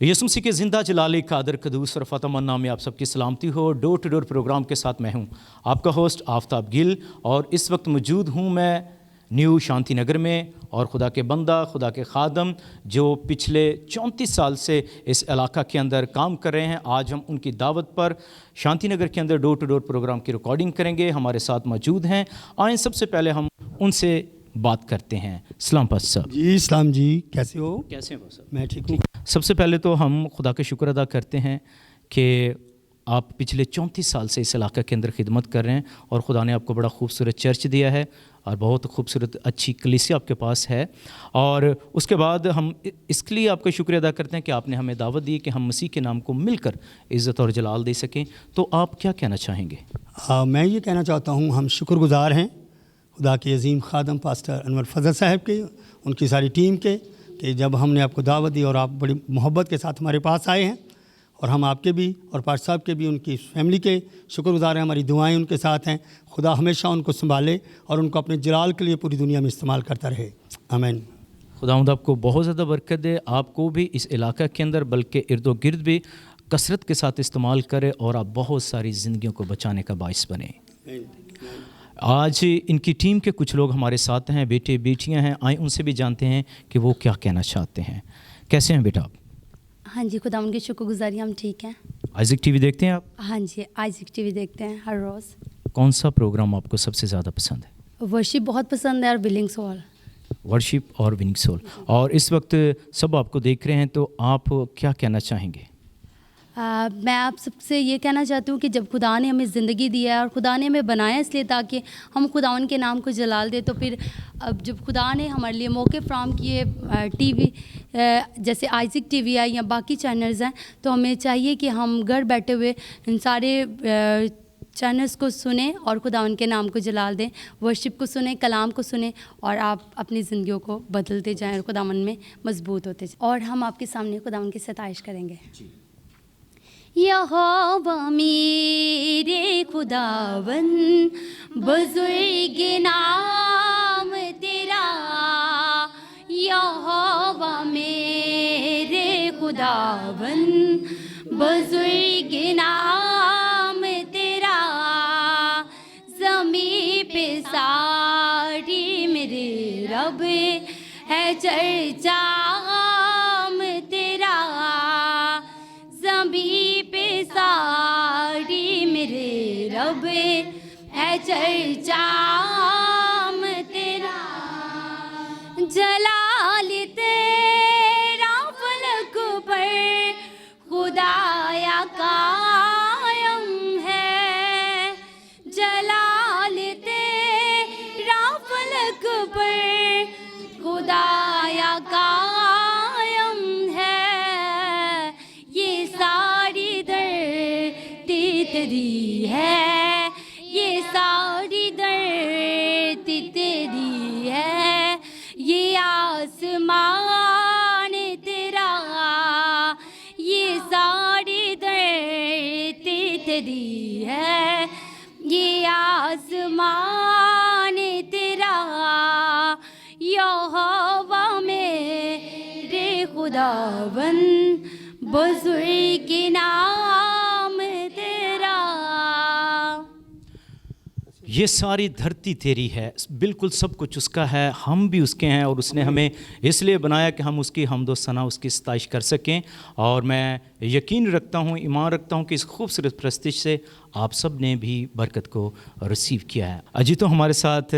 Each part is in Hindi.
यीशु मसीह के ज़िंदा जलाली कादर कदूस और फ़तमन्ना में आप सबकी सलामती हो। डोर टू डोर प्रोग्राम के साथ मैं हूं आपका होस्ट आफ्ताब गिल और इस वक्त मौजूद हूं मैं न्यू शांति नगर में। और खुदा के बंदा, खुदा के खादम जो पिछले 34 साल से इस इलाका के अंदर काम कर रहे हैं, आज हम उनकी दावत पर शांति नगर के अंदर डोर टू डोर प्रोग्राम की रिकॉर्डिंग करेंगे। हमारे साथ मौजूद हैं। आए सबसे पहले हम उनसे बात करते हैं। सलाम पास्टर साहब। जी सलाम जी, कैसे हो? कैसे हैं पास्टर? मैं ठीक हूँ। सबसे पहले तो हम खुदा का शुक्र अदा करते हैं कि आप पिछले 34 साल से इस इलाके के अंदर खिदमत कर रहे हैं और खुदा ने आपको बड़ा खूबसूरत चर्च दिया है और बहुत खूबसूरत अच्छी कलीसिया आपके पास है। और उसके बाद हम इसके लिए आपका शुक्रिया अदा करते हैं कि आपने हमें दावत दी कि हम मसीह के नाम को मिलकर इज़्ज़त और जलाल दे सकें। तो आप क्या कहना चाहेंगे? मैं ये कहना चाहता हूँ, हम शुक्रगुजार हैं खुदा के अजीम खादम पास्टर अनवर फजल साहब के, उनकी सारी टीम के, कि जब हमने आपको दावत दी और आप बड़ी मोहब्बत के साथ हमारे पास आए हैं। और हम आपके भी और पास्टर साहब के भी, उनकी फैमिली के शुक्रगुजार हैं। हमारी दुआएं उनके साथ हैं। खुदा हमेशा उनको संभाले और उनको अपने जलाल के लिए पूरी दुनिया में इस्तेमाल करता रहे। आमीन। खुदावंद आपको बहुत ज़्यादा बरकत दे, आपको भी इस इलाके के अंदर बल्कि इर्दो गिर्द भी कसरत के साथ इस्तेमाल करे और आप बहुत सारी ज़िंदगियों को बचाने का बाइस बने। आज इनकी टीम के कुछ लोग हमारे साथ हैं, बेटे बेटियां हैं। आए उनसे भी जानते हैं कि वो क्या कहना चाहते हैं। कैसे हैं बेटा आप? हाँ जी, खुदा उनकी शुक्रगुजारी, हम ठीक हैं। आइज़िक टीवी देखते हैं आप? हाँ जी, आइज़िक टीवी देखते हैं हर रोज़। कौन सा प्रोग्राम आपको सबसे ज़्यादा पसंद है? वर्शिप बहुत पसंद है और विलिंग सोल। वर्शिप और विनिंग सोल। और इस वक्त सब आपको देख रहे हैं, तो आप क्या कहना चाहेंगे? मैं आप सबसे ये कहना चाहती हूँ कि जब खुदा ने हमें ज़िंदगी दी है और खुदा ने हमें बनाया इसलिए ताकि हम खुदावन के नाम को जलाल दे, तो फिर अब जब खुदा ने हमारे लिए मौके फ्राहम किए, टीवी जैसे आइज़िक टीवी है या बाकी चैनल्स हैं, तो हमें चाहिए कि हम घर बैठे हुए इन सारे चैनल्स को सुने और खुदावन के नाम को जलाल दें, वर्शिप को सुने, कलाम को सुने और आप अपनी ज़िंदगियों को बदलते जाएँ और खुदावन में मजबूत होते जाएँ। और हम आपके सामने खुदावन की सताइश करेंगे। यहोवा मेरे खुदावन, बुजुर्ग नाम तेरा। यहोवा मेरे खुदावन, बुजुर्ग नाम तेरा। ज़मीं पे सारी मेरे रब है चर्चा तेरा। ज़मीं पे सारी मेरे रब है चर्चा तेरा। जलाल तेरा फलक पर खुदाया कायम है। जलाल तेरा फलक पर खुदाया कायम है। ये सारी धरती तेरी है, ये सारी धरती तेरी है। ये आसमान तेरा, ये सारी धरती तेरी है। ये आसमान तेरा। यहोवा मेरे खुदावन, बुजुर्ग नाम तेरा। ये सारी धरती तेरी है, बिल्कुल सब कुछ उसका है, हम भी उसके हैं और उसने हमें इसलिए बनाया कि हम उसकी हम्दो सना, उसकी सताइश कर सकें। और मैं यकीन रखता हूँ, ईमान रखता हूँ कि इस खूबसूरत प्रस्तिश से आप सब ने भी बरकत को रिसीव किया है। अजी तो हमारे साथ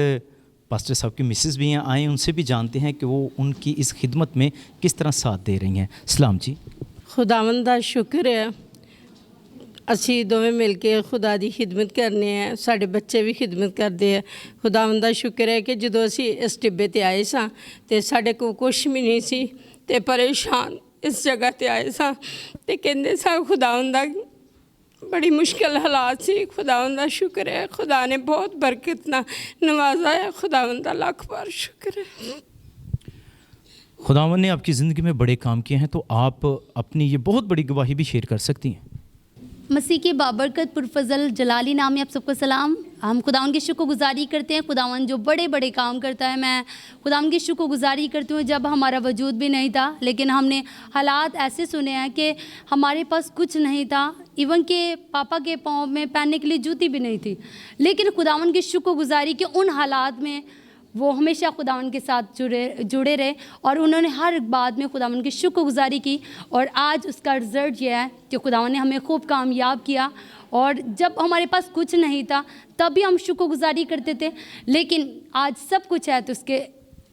पास्टर साहब की मिसेस भी हैं। आए उनसे भी जानते हैं कि वो उनकी इस खिदमत में किस तरह साथ दे रही हैं। सलाम जी। खुदावंद दा शुक्र है, ਅਸੀਂ ਦੋਵੇਂ ਮਿਲ ਕੇ ਖੁਦਾ ਦੀ ਖਿਦਮਤ ਕਰਨੇ ਆ। ਸਾਡੇ ਬੱਚੇ ਵੀ ਖਿਦਮਤ ਕਰਦੇ ਆ। ਖੁਦਾਵੰਦ ਦਾ ਸ਼ੁਕਰ ਹੈ ਕਿ ਜਦੋਂ ਅਸੀਂ ਇਸ ਟਿੱਬੇ ਤੇ ਆਏ ਸਾਂ ਤੇ ਸਾਡੇ ਕੋਲ ਕੁਛ ਵੀ ਨਹੀਂ ਸੀ ਤੇ ਪਰੇਸ਼ਾਨ ਇਸ ਜਗ੍ਹਾ ਤੇ ਆਏ ਸਾਂ ਤੇ ਕਹਿੰਦੇ ਸਾਂ ਖੁਦਾਵੰਦ ਦਾ बड़ी मुश्किल हालात सी। खुदावंद दा शुक्र है, खुदा ने बहुत बरकत ना नवाजा है। खुदावंद दा लाख बार शुक्र है। खुदावंद ने आपकी ज़िंदगी में बड़े काम किए हैं, तो आप अपनी ये बहुत बड़ी गवाही भी शेयर कर सकती हैं। मसीह के बाबरकत पुरफजल जलाली नाम में आप सबको सलाम। हम खुदावन की शुक्रगुजारी करते हैं। खुदावन जो बड़े बड़े काम करता है, मैं खुदावन की शुक्रगुजारी करती हूँ। जब हमारा वजूद भी नहीं था, लेकिन हमने हालात ऐसे सुने हैं कि हमारे पास कुछ नहीं था, इवन के पापा के पाँव में पहनने के लिए जूती भी नहीं थी, लेकिन खुदावन की शुक्रगुजारी के उन हालात में वो हमेशा खुदावन के साथ जुड़े रहे और उन्होंने हर बात में खुदावन की शुक्रगुजारी की। और आज उसका रिज़ल्ट ये है कि खुदावन ने हमें खूब कामयाब किया। और जब हमारे पास कुछ नहीं था तब भी हम शुक्रगुजारी करते थे, लेकिन आज सब कुछ है तो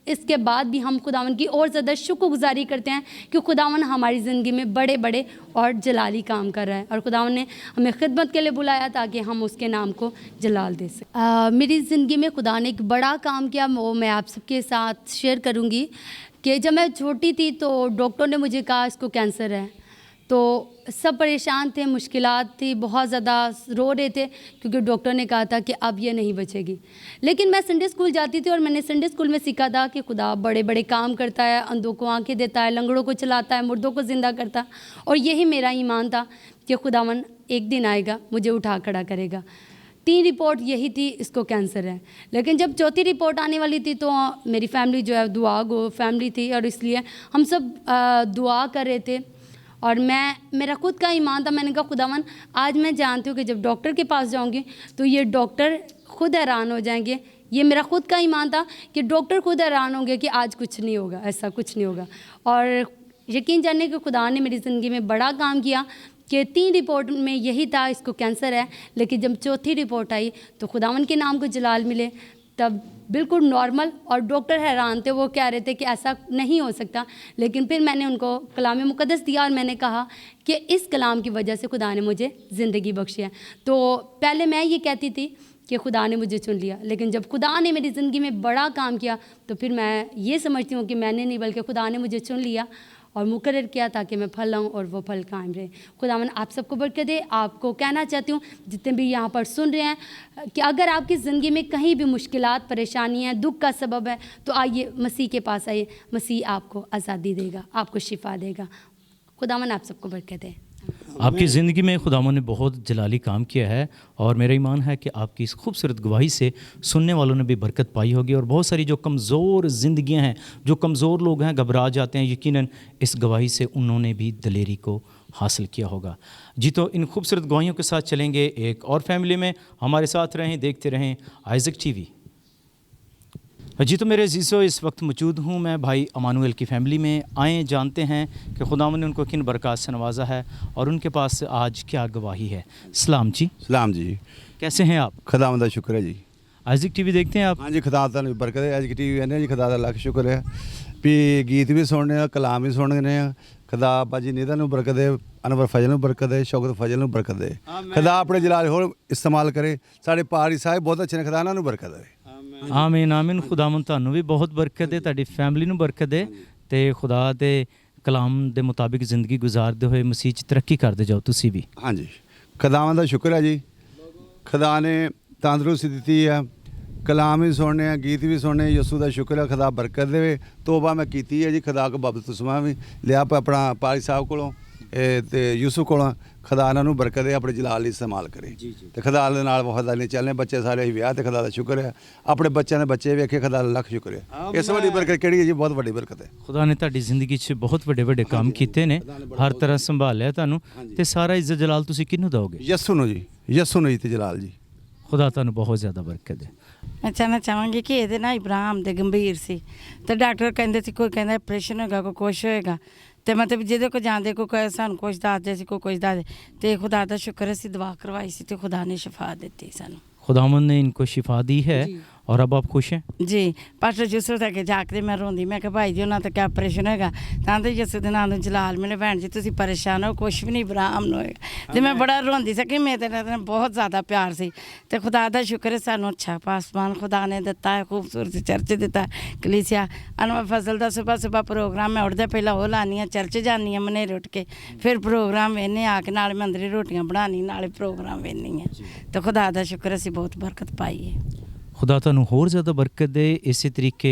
इसके बाद भी हम खुदावन की और ज़्यादा शुक्रगुजारी करते हैं कि खुदावन हमारी ज़िंदगी में बड़े बड़े और जलाली काम कर रहा है और खुदावन ने हमें खिदमत के लिए बुलाया ताकि हम उसके नाम को जलाल दे सकें। मेरी ज़िंदगी में खुदा ने एक बड़ा काम किया, वो मैं आप सबके साथ शेयर करूँगी। कि जब मैं छोटी थी तो डॉक्टर ने मुझे कहा इसको कैंसर है, तो सब परेशान थे, मुश्किलात थी, बहुत ज़्यादा रो रहे थे क्योंकि डॉक्टर ने कहा था कि अब ये नहीं बचेगी। लेकिन मैं संडे स्कूल जाती थी और मैंने संडे स्कूल में सीखा था कि खुदा बड़े बड़े काम करता है, अंधों को आंखें देता है, लंगड़ों को चलाता है, मुर्दों को ज़िंदा करता है। और यही मेरा ईमान था कि खुदावन एक दिन आएगा, मुझे उठा खड़ा करेगा। 3 रिपोर्ट यही थी, इसको कैंसर है। लेकिन जब चौथी रिपोर्ट आने वाली थी तो मेरी फैमिली जो है दुआ गो फैमिली थी और इसलिए हम सब दुआ कर रहे थे। और मेरा खुद का ईमान था, मैंने कहा खुदावन आज मैं जानती हूँ कि जब डॉक्टर के पास जाऊँगी तो ये डॉक्टर खुद हैरान हो जाएंगे। ये मेरा खुद का ईमान था कि डॉक्टर खुद हैरान होंगे कि आज कुछ नहीं होगा, ऐसा कुछ नहीं होगा। और यकीन जाने कि खुदा ने मेरी ज़िंदगी में बड़ा काम किया कि 3 रिपोर्ट में यही था इसको कैंसर है, लेकिन जब चौथी रिपोर्ट आई तो खुदावन के नाम को जलाल मिले, तब बिल्कुल नॉर्मल। और डॉक्टर हैरान थे, वो कह रहे थे कि ऐसा नहीं हो सकता। लेकिन फिर मैंने उनको कलाम मुक़द्दस दिया और मैंने कहा कि इस कलाम की वजह से खुदा ने मुझे ज़िंदगी बख्शी है। तो पहले मैं ये कहती थी कि खुदा ने मुझे चुन लिया, लेकिन जब खुदा ने मेरी ज़िंदगी में बड़ा काम किया तो फिर मैं ये समझती हूँ कि मैंने नहीं बल्कि खुदा ने मुझे चुन लिया और मुकर्रर किया ताकि मैं फल लाऊं और वो फल कायम रहे। खुदावन आप सबको बरकत दे। आपको कहना चाहती हूँ जितने भी यहाँ पर सुन रहे हैं कि अगर आपकी ज़िंदगी में कहीं भी मुश्किलात, परेशानियाँ, दुख का सबब है तो आइए मसीह के पास आइए। मसीह आपको आज़ादी देगा, आपको शिफा देगा। खुदावन आप सबको बरकत दे। आपकी ज़िंदगी में खुदावन ने बहुत जलाली काम किया है और मेरा ईमान है कि आपकी इस खूबसूरत गवाही से सुनने वालों ने भी बरकत पाई होगी। और बहुत सारी जो कमज़ोर ज़िंदगियां हैं, जो कमज़ोर लोग हैं, घबरा जाते हैं, यकीनन इस गवाही से उन्होंने भी दलेरी को हासिल किया होगा। जी, तो इन खूबसूरत गवाहियों के साथ चलेंगे एक और फैमिली में। हमारे साथ रहें, देखते रहें आइज़क टीवी। जी, तो मेरे अज़ीज़ों, इस वक्त मौजूद हूँ मैं भाई अमानुएल की फ़ैमिली में। आए जानते हैं कि खुदावंद ने उनको किन बरक़ात से नवाजा है और उनके पास आज क्या गवाही है। सलाम जी। सलाम जी, कैसे हैं आप? खुदावंद दा शुक्र है जी। आइज़क टीवी देखते हैं आप? हाँ जी, खुदा दा बरकत है। आइज़क टीवी है जी, खुदा दा लख शुक्र है भी गीत भी सुनने, कलाम भी सुनने। खुदा बाजी निदा नूं बरकत दे, अनवर फजल नूं बरकत दे, शौकत फजल नूं बरकत दे। खुदा अपने जलाल होर इस्तेमाल करे। साढ़े पारी साहब बहुत अच्छे ने, खुदा इन्हां नूं बरकत दे। आमीन आमीन। खुदावंद ਤੁਹਾਨੂੰ ਵੀ ਬਹੁਤ ਬਰਕਤ ਦੇ, ਤੁਹਾਡੀ ਫੈਮਿਲੀ ਨੂੰ ਬਰਕਤ ਦੇ ਤੇ ਖੁਦਾ ਦੇ ਕਲਾਮ ਦੇ ਮੁਤਾਬਿਕ ਜ਼ਿੰਦਗੀ ਗੁਜ਼ਾਰਦੇ ਹੋਏ ਮਸੀਹ 'ਚ ਤਰੱਕੀ ਕਰਦੇ ਜਾਓ ਤੁਸੀਂ ਵੀ। हाँ जी, खुदावंद दा शुक्र है जी। खुदा ने तंदुरुस्ती दी है, कलाम भी सुनने, गीत भी सुनने। यसू दा शुक्र है, खुदा बरकत दे। तोबा मैं की है जी, खुदा को बपतिस्मा भी लिया अपना पारी साहब कोलों ते यूसुफ कोलों। खुदा इन्हां नूं बरकत दे, अपने जलाल लई इस्तेमाल करे ते खुदा दे नाल वफादारी नाल चलने। बच्चे सारे ही विआह ते खुदा दा शुक्र है। अपने बच्चों ने बच्चे वेखे, खुदा दा लख शुक्र है। इस वड्डी बरकत किहड़ी है जी? बहुत वड्डी बरकत है। खुदा ने ਤੁਹਾਡੀ ਜ਼ਿੰਦਗੀ 'ਚ ਬਹੁਤ ਵੱਡੇ ਵੱਡੇ ਕੰਮ ਕੀਤੇ ਨੇ, ਹਰ ਤਰ੍ਹਾਂ ਸੰਭਾਲਿਆ ਤੁਹਾਨੂੰ ਤੇ ਸਾਰਾ ਇੱਜ਼ਤ ਜਲਾਲ ਤੁਸੀਂ ਕਿਹਨੂੰ ਦਿਓਗੇ? यसू नूं जी, यसू नूं जी ते जलाल जी। खुदा ਤੁਹਾਨੂੰ ਬਹੁਤ ਜ਼ਿਆਦਾ ਬਰਕਤ ਦੇ। ਮੈਂ ਕਹਿਣਾ ਚਾਹਾਂਗੀ ਕਿ ਇਹਦੇ ਨਾਲ ਇਬਰਾਹਿਮ ਦੇ ਗੰਭੀਰ ਸੀ ਤੇ ਡਾਕਟਰ ਕਹਿੰਦੇ ਸੀ ਕੋਈ ਕਹਿੰਦਾ ਆਪਰੇਸ਼ਨ ਹੋਏਗਾ, ਕੋਈ ਕੁਛ ਹੋਏਗਾ ਤੇ ਮਤਲਬ ਜਿਹਦੇ ਕੋ ਜਾਂਦੇ ਕੋਈ ਕਹੇ ਸਾਨੂੰ ਕੁਛ ਦੱਸਦੇ ਸੀ, ਕੋਈ ਕੁਛ ਦੱਸਦੇ ਤੇ खुदा ਦਾ ਸ਼ੁਕਰ ਅਸੀਂ ਦੁਆ ਕਰਵਾਈ ਸੀ ਤੇ खुदा ने शिफा ਦਿੱਤੀ ਸਾਨੂੰ। खुदावंद ने इनको शिफा दी है और अब आप खुश हैं? जी, पास्टर यूसुफ तक जाके मैं रोंदी, मैं कि भाई जी उन्होंने तो क्या ऑपरेशन होएगा? कहते यसू के नाम जलाल मिले। भैन जी तुम परेशान हो, कुछ भी नहीं इब्राहिम न होएगा। तो मैं बड़ा रोंदी सी कि मेरे नाल बहुत ज़्यादा प्यार सी ते खुदा का शुक्र है सानू अच्छा पासमान खुदा ने दिता है, खूबसूरत चर्च दिता है, कलीसिया। अनवर फजल का सुबह सुबह प्रोग्राम मैं उठदे पहला वो लानी है, चर्च जानी है मनेरे उठ के, फिर प्रोग्राम वेने आके नाल मैं अंदर रोटियां बनानी, नाले प्रोग्राम वेनी है। तो खुदा का शुक्र असीं बहुत बरकत पाई है। खुदा ਤੁਹਾਨੂੰ ਹੋਰ ਜ਼ਿਆਦਾ ਬਰਕਤ ਦੇ। ਇਸੇ ਤਰੀਕੇ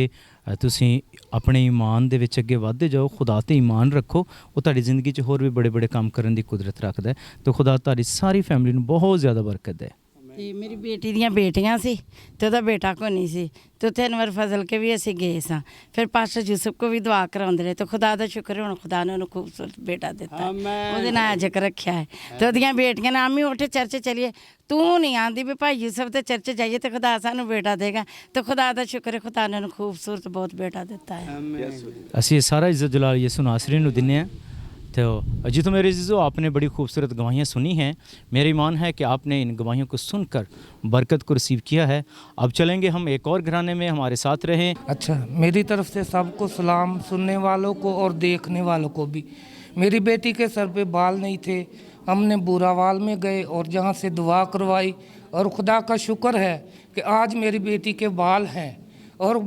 ਤੁਸੀਂ ਆਪਣੇ ਈਮਾਨ ਦੇ ਵਿੱਚ ਅੱਗੇ ਵਧਦੇ ਜਾਓ, ਖੁਦਾ ਤੇ ਈਮਾਨ ਰੱਖੋ, ਉਹ ਤੁਹਾਡੀ ਜ਼ਿੰਦਗੀ 'ਚ ਹੋਰ ਵੀ ਬੜੇ ਬੜੇ ਕੰਮ ਕਰਨ ਦੀ ਕੁਦਰਤ ਰੱਖਦਾ ਹੈ। ਤੇ ਖੁਦਾ ਤੁਹਾਡੀ ਸਾਰੀ ਫੈਮਿਲੀ ਨੂੰ ਬਹੁਤ ਜ਼ਿਆਦਾ ਬਰਕਤ ਦੇ। ਤੇ ਮੇਰੀ ਬੇਟੀ ਦੀਆਂ ਬੇਟੀਆਂ ਸੀ ਤੇ ਉਹਦਾ ਬੇਟਾ ਕੋਈ ਨਹੀਂ ਸੀ ਤੇ ਉੱਥੇ ਅਨਵਰ ਫਜ਼ਲ ਕੇ ਵੀ ਅਸੀਂ ਗਏ ਸਾਂ। ਫਿਰ ਪਾਸਟਰ ਯੂਸਫ ਕੋ ਵੀ ਦੁਆ ਕਰਾਉਂਦੇ ਰਹੇ ਤੇ ਖੁਦਾ ਦਾ ਸ਼ੁਕਰ ਹੁਣ ਖੁਦਾ ਨੇ ਉਹਨੂੰ ਖੂਬਸੂਰਤ ਬੇਟਾ ਦਿੱਤਾ, ਉਹਦੇ ਨਾਂ ਜ਼ਿਕਰ ਰੱਖਿਆ ਹੈ। ਤੇ ਉਹਦੀਆਂ ਬੇਟੀਆਂ ਨੇ ਆਮੀ ਉੱਠ ਚਰਚ ਚਲੀਏ, ਤੂੰ ਨਹੀਂ ਆਂਦੀ ਵੀ ਭਾਈ ਯੂਸਫ ਤੇ ਚਰਚ ਜਾਈਏ ਤੇ ਖੁਦਾ ਸਾਨੂੰ ਬੇਟਾ ਦੇਗਾ। ਤੇ ਖੁਦਾ ਦਾ ਸ਼ੁਕਰ ਹੈ, ਖੁਦਾ ਨੇ ਉਹਨੂੰ ਖੂਬਸੂਰਤ ਬਹੁਤ ਬੇਟਾ ਦਿੱਤਾ ਹੈ। ਅਸੀਂ ਸਾਰਾ इज़्ज़त जलाल यसु नासरी ਨੂੰ ਦਿੰਦੇ ਹਾਂ। तो जी तो मेरे अज़ीज़ों, आपने बड़ी खूबसूरत गवाहियाँ सुनी हैं। मेरा ईमान है कि आपने इन गवाहियों को सुनकर बरकत को रिसीव किया है। अब चलेंगे हम एक और घराने में, हमारे साथ रहें। अच्छा, मेरी तरफ से सबको सलाम, सुनने वालों को और देखने वालों को भी। मेरी बेटी के सर पे बाल नहीं थे, हमने बुरावाल में गए और जहाँ से दुआ करवाई और खुदा का शुक्र है कि आज मेरी बेटी के बाल हैं। और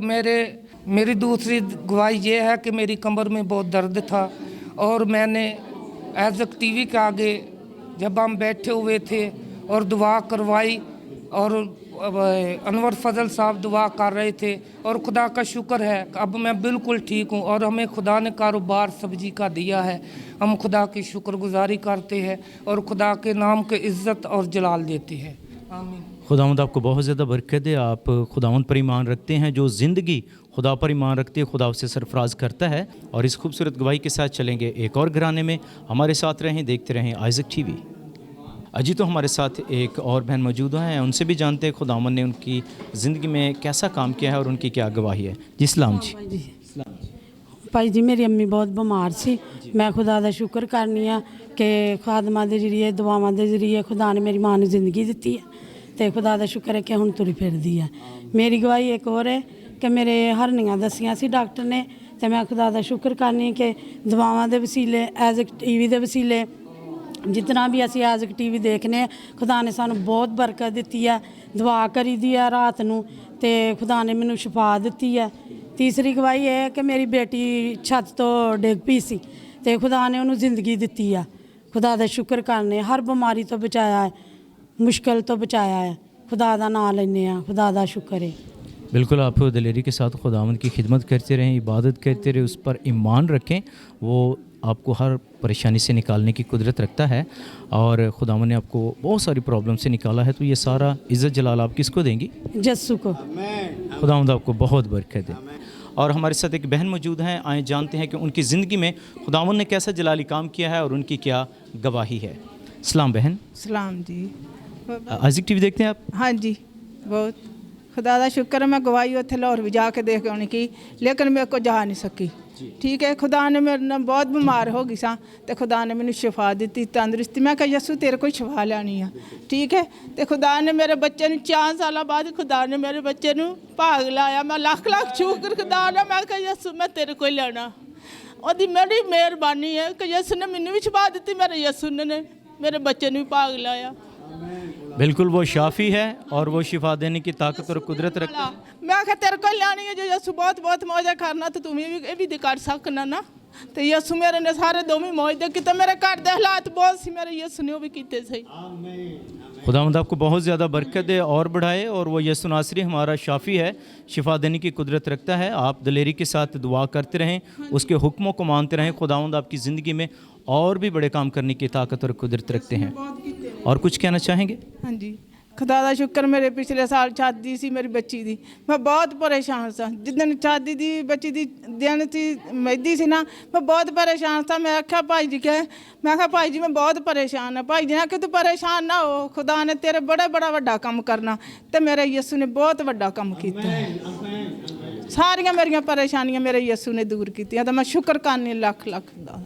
मेरी दूसरी गवाही ये है कि मेरी कमर में बहुत दर्द था और मैंने एज़क टीवी के आगे जब हम बैठे हुए थे और दुआ करवाई और अनवर फजल साहब दुआ कर रहे थे और खुदा का शुक्र है अब मैं बिल्कुल ठीक हूँ। और हमें खुदा ने कारोबार सब्जी का दिया है, हम खुदा की शुक्रगुजारी करते हैं और खुदा के नाम के इज़्ज़त और जलाल देते हैं। आमीन। खुदावंद आपको बहुत ज़्यादा बरकत दे। आप खुदावंद पर ईमान रखते हैं। जो ज़िंदगी खुदा पर ईमान रखती है, खुदा उससे सरफराज करता है। और इस खूबसूरत गवाही के साथ चलेंगे एक और घराने में। हमारे साथ रहें, देखते रहें आइज़क टीवी। अजी तो हमारे साथ एक और बहन मौजूद हैं, उनसे भी जानते हैं खुदावंद ने उनकी ज़िंदगी में कैसा काम किया है और उनकी क्या गवाही है। जी सलाम जी। ਭਾਈ ਜੀ ਮੇਰੀ ਅੰਮੀ ਬਹੁਤ ਬਿਮਾਰ ਸੀ। ਮੈਂ ਖੁਦਾ ਦਾ ਸ਼ੁਕਰ ਕਰਨੀ ਆ ਕਿ ਖਾਦਮਾਂ ਦੇ ਜ਼ਰੀਏ, ਦੁਆਵਾਂ ਦੇ ਜ਼ਰੀਏ ਖੁਦਾ ਨੇ ਮੇਰੀ ਮਾਂ ਨੂੰ ਜ਼ਿੰਦਗੀ ਦਿੱਤੀ ਹੈ ਤੇ ਖੁਦਾ ਦਾ ਸ਼ੁਕਰ ਹੈ ਕਿ ਹੁਣ ਤੁਰੀ ਫਿਰਦੀ ਹੈ। ਮੇਰੀ ਗਵਾਹੀ ਇੱਕ ਹੋਰ ਹੈ ਕਿ ਮੇਰੇ ਹਰਨੀਆਂ ਦੱਸੀਆਂ ਸੀ ਡਾਕਟਰ ਨੇ ਤੇ ਮੈਂ ਖੁਦਾ ਦਾ ਸ਼ੁਕਰ ਕਰਨੀ ਕਿ ਦੁਆਵਾਂ ਦੇ ਵਸੀਲੇ, ਐਜ਼ ਟੀਵੀ ਦੇ ਵਸੀਲੇ, ਜਿਤਨਾ ਵੀ ਅਸੀਂ ਐਜ਼ ਟੀਵੀ ਦੇਖਨੇ, ਖੁਦਾ ਨੇ ਸਾਨੂੰ ਬਹੁਤ ਬਰਕਤ ਦਿੱਤੀ ਹੈ। ਦੁਆ ਕਰੀ ਦੀ ਹੈ ਰਾਤ ਨੂੰ ਤੇ ਖੁਦਾ ਨੇ ਮੈਨੂੰ ਸ਼ਿਫਾ ਦਿੱਤੀ ਹੈ। ਤੀਸਰੀ ਗਵਾਹੀ ਇਹ ਹੈ ਕਿ ਮੇਰੀ ਬੇਟੀ ਛੱਤ ਤੋਂ ਡਿੱਗ ਪਈ ਸੀ ਤੇ ਖੁਦਾ ਨੇ ਉਹਨੂੰ ਜ਼ਿੰਦਗੀ ਦਿੱਤੀ ਆ। ਖੁਦਾ ਦਾ ਸ਼ੁਕਰ ਕਰਨੇ, ਹਰ ਬਿਮਾਰੀ ਤੋਂ ਬਚਾਇਆ ਹੈ, मुश्किल तो बचाया है। खुदा का नाम लेने, खुदा का शुक्र है। बिल्कुल, आप दिलेरी के साथ खुदावंद की खिदमत करते रहें, इबादत करते रहें, उस पर ईमान रखें। वो आपको हर परेशानी से निकालने की कुदरत रखता है और खुदावंद ने आपको बहुत सारी प्रॉब्लम से निकाला है। तो ये सारा इज़्ज़त जलाल आप किसको देंगी? यस्सु को। खुदावंद आपको बहुत बरकत दे। और हमारे साथ एक बहन मौजूद हैं, आए जानते हैं कि उनकी ज़िंदगी में खुदावंद ने कैसा जलाली काम किया है और उनकी क्या गवाही है। सलाम बहन। सलाम जी। आइज़क टीवी देखते हैं आप? हाँ जी, बहुत खुदा का शुक्र है। मैं गवाही उत्थे लाहौर भी जाके देख के आनी की, लेकिन मेरे को जा नहीं सकी। ठीक है, खुदा ने मेरे ना बहुत बीमार हो गई सा तो खुदा ने मैंने शिफा दी, तंदुरुस्ती। मैं कहा यसू तेरे को शिफा लैनी है। ठीक है, तो खुदा ने मेरे बच्चे ने 4 साल बाद खुदा ने मेरे बच्चे ने भाग लाया। मैं लख लख शुक्र खुदा ने। मैं कहा यसू मैं तेरे को लेना, और मेरी मेहरबानी है कि यसू ने मैंने भी शिफा दी, मेरे यसू ने मेरे बच्चे ने भी भाग लाया। बिल्कुल, वो शाफी है और वो शिफा देने की ताकत और कुदरत रखता है। मैं कहा तेरे को लानी है, जो यसू बहुत बहुत मौजा करना तो तुम्हें भी ये भी कर सकना ना। तो यसू मेरे ने सारे दोवें मौज दे किते, मेरे घर दे हालात बहुत सी, मेरे यसू ने वो भी कीते सही। खुदावंद आपको बहुत ज़्यादा बरकत दे और बढ़ाए। और वो यसु नासरी हमारा शाफ़ी है, शिफा देने की कुदरत रखता है। आप दिलेरी के साथ दुआ करते रहें, उसके हुक्मों को मानते रहें। खुदावंद आपकी ज़िंदगी में और भी बड़े काम करने की ताकत और कुदरत रखते हैं। और कुछ कहना चाहेंगे? हाँ जी, खुदा का शुक्र मेरे पिछले साल शादी सी मेरी बच्ची दी, मैं बहुत परेशान सा। जिदन शादी दी बच्ची दी दिन थी मेहंदी सी ना, मैं बहुत परेशान था। मैं आख्या भाई जी के, मैं आख्या भाई जी मैं बहुत परेशान है। भाई जी ने आख्या तू परेशान ना हो, खुदा ने तेरे बड़ा वड्डा काम करना। तो मेरे यसू ने बहुत वड्डा काम किया। सारियां मेरियां परेशानियां मेरे यसू ने दूर की। तो मैं शुक्र करनी लख लख दा।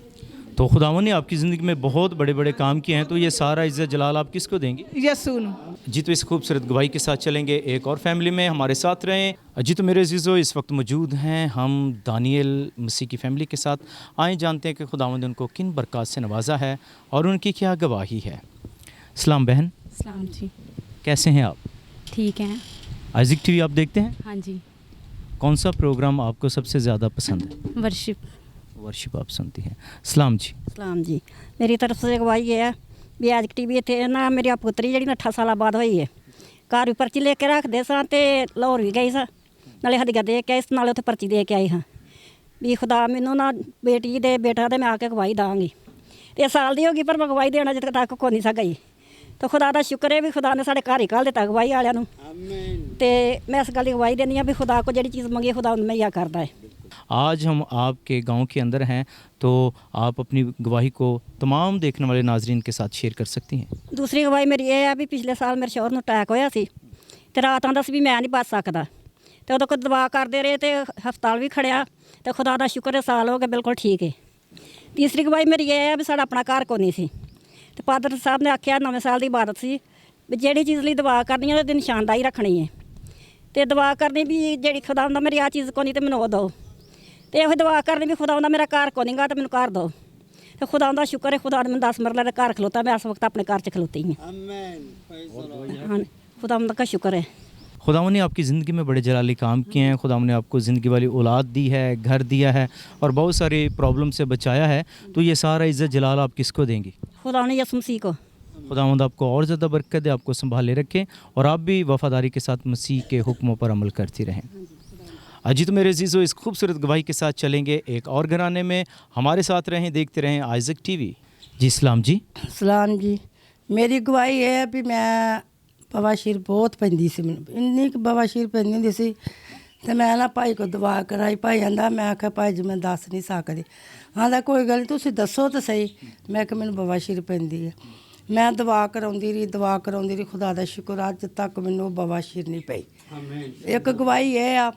तो खुदावंद ने आपकी ज़िंदगी में बहुत बड़े बड़े काम किए हैं। तो ये सारा इज़्ज़त जलाल आप किसको देंगी? यसू ने। जी तो इस खूबसूरत गवाही के साथ चलेंगे एक और फैमिली में, हमारे साथ रहें। जी तो मेरे अज़ीज़ों, इस वक्त मौजूद हैं हम दानियल मसीह की फ़ैमिली के साथ। आए जानते हैं कि खुदावंद ने उनको किन बरक़ात से नवाजा है और उनकी क्या गवाही है। सलाम बहन। सलाम जी। कैसे हैं आप? ठीक हैं। आइज़क टीवी आप देखते हैं? हाँ जी। कौन सा प्रोग्राम आपको सबसे ज़्यादा पसंद है? वर्शिप आप सुनती हैं। सलाम जी। सलाम जी। मेरी तरफ से गवाही है भी आज टीवी थे ना, मेरी पुत्री जी 8 साल बाद हुई है, घर भी पर्ची लेके रखते सा तो लाहौर भी गई सा, नाले हदिया दे के नाले उत्थे पर्ची दे के आई हाँ भी खुदा मैनू ना बेटी दे बेटा दे मैं आके गवाही दाँगी। तो साल दी होगी पर मैं गवाही देना जब तक को नहीं सा गई। ਤਾਂ ਖੁਦਾ ਦਾ ਸ਼ੁਕਰ ਹੈ ਵੀ ਖੁਦਾ ਨੇ ਸਾਡੇ ਘਰ ਹੀ ਘੱਲ ਦਿੱਤਾ ਗਵਾਹੀ ਵਾਲਿਆਂ ਨੂੰ ਤੇ ਮੈਂ ਇਸ ਗੱਲ ਦੀ ਗਵਾਹੀ ਦਿੰਦੀ ਹਾਂ ਵੀ ਖੁਦਾ ਕੋ ਜਿਹੜੀ ਚੀਜ਼ ਮੰਗੀ ਖੁਦਾ ਉਹਨੂੰ ਮੁਹੱਈਆ ਕਰਦਾ ਹੈ। आज हम आपके गांव के अंदर हैं तो आप अपनी गवाही को तमाम देखने वाले नाजरीन के साथ शेयर कर सकती हैं। ਦੂਸਰੀ ਗਵਾਹੀ ਮੇਰੀ ਇਹ ਆ ਵੀ ਪਿਛਲੇ ਸਾਲ ਮੇਰੇ ਸ਼ੌਹਰ ਨੂੰ ਅਟੈਕ ਹੋਇਆ ਸੀ ਤੇ ਰਾਤ ਆਂਦਾ ਸੀ ਵੀ ਮੈਂ ਨਹੀਂ ਬਚ ਸਕਦਾ ਤੇ ਉਦੋਂ ਕੋਈ ਦਵਾ ਕਰਦੇ ਰਹੇ ਤੇ ਹਸਪਤਾਲ ਵੀ ਖੜਿਆ ਤੇ ਖੁਦਾ ਦਾ ਸ਼ੁਕਰ ਹੈ ਸਾਲ ਹੋ ਗਿਆ ਬਿਲਕੁਲ ਠੀਕ ਹੈ। ਤੀਸਰੀ ਗਵਾਹੀ ਮੇਰੀ ਇਹ ਆ ਵੀ ਸਾਡਾ ਆਪਣਾ ਘਰ ਕੋਈ ਨਹੀਂ ਸੀ ਤੇ ਪਾਦਰ ਸਾਹਿਬ ਨੇ ਆਖਿਆ ਨਵੇਂ ਸਾਲ ਦੀ ਇਬਾਦਤ ਸੀ ਵੀ ਜਿਹੜੀ ਚੀਜ਼ ਲਈ ਦਵਾ ਕਰਨੀ ਹੈ ਉਹਦੀ ਨਿਸ਼ਾਨਦਾਈ ਰੱਖਣੀ ਹੈ ਤੇ ਦਵਾ ਕਰਨੀ ਵੀ ਜਿਹੜੀ ਖੁਦਾ ਹੁੰਦਾ ਮੇਰੀ ਆ ਚੀਜ਼ ਕੋਈ ਨਹੀਂ ਤੇ ਮੈਨੂੰ ਉਹ ਦਿਓ ਤੇ ਇਹੋ ਦਵਾ ਕਰਨੀ ਵੀ ਖੁਦਾ ਹੁੰਦਾ ਮੇਰਾ ਘਰ ਕੋਈ ਨਹੀਂਗਾ ਤੇ ਮੈਨੂੰ ਘਰ ਦਿਓ ਤੇ ਖੁਦਾ ਦਾ ਸ਼ੁਕਰ ਹੈ ਖੁਦਾ ਨੇ ਮੈਨੂੰ 10 ਮਰਲੇ ਦਾ ਘਰ ਖਲੋਤਾ ਮੈਂ ਇਸ ਵਕਤ ਆਪਣੇ ਘਰ 'ਚ ਖਲੋਤੀ ਹਾਂ। हाँ खुदा का शुक्र है। खुदावंद ने आपकी ज़िंदगी में बड़े जलाली काम किए हैं। खुदावंद ने आपको ज़िंदगी वाली औलाद दी है, घर दिया है और बहुत सारे प्रॉब्लम से बचाया है, तो ये सारा इज़्ज़त जलाल आप किसको देंगी? खुदा ने यसु मसीह को। खुदावंद आपको और ज़्यादा बरकत दे, आपको संभाले रखे और आप भी वफ़ादारी के साथ मसीह के हुक्मों पर अमल करती रहें। अजी तो मेरे अजीज़ों, इस खूबसूरत गवाही के साथ चलेंगे एक और घराने में। हमारे साथ रहें, देखते रहें आइज़क टीवी। जी सलाम जी। ਸਲਾਮ ਜੀ। ਮੇਰੀ ਗਵਾਹੀ ਇਹ ਹੈ ਵੀ ਮੈਂ ਬਵਾਸੀਰ ਬਹੁਤ ਪੈਂਦੀ ਸੀ, ਮੈਨੂੰ ਇੰਨੀ ਕੁ ਬਵਾਸੀਰ ਪੈਂਦੀ ਹੁੰਦੀ ਸੀ ਤੇ ਮੈਂ ਨਾ ਭਾਈ ਕੋ ਦਵਾ ਕਰਾਈ। ਭਾਈ ਕਹਿੰਦਾ, ਮੈਂ ਆਖਿਆ ਭਾਈ ਜੀ ਮੈਂ ਦੱਸ ਨਹੀਂ ਸਕਦੀ। ਆਂਦਾ ਕੋਈ ਗੱਲ ਨਹੀਂ ਤੁਸੀਂ ਦੱਸੋ ਤਾਂ ਸਹੀ। ਮੈਂ ਕਿ ਮੈਨੂੰ ਬਵਾਸੀਰ ਪੈਂਦੀ ਹੈ। ਮੈਂ ਦਵਾ ਕਰਾਉਂਦੀ ਰਹੀ। ਖੁਦਾ ਦਾ ਸ਼ੁਕਰ ਅੱਜ ਤੱਕ ਮੈਨੂੰ ਬਵਾਸੀਰ ਨਹੀਂ ਪਈ। ਇੱਕ ਗਵਾਹੀ ਇਹ ਆ,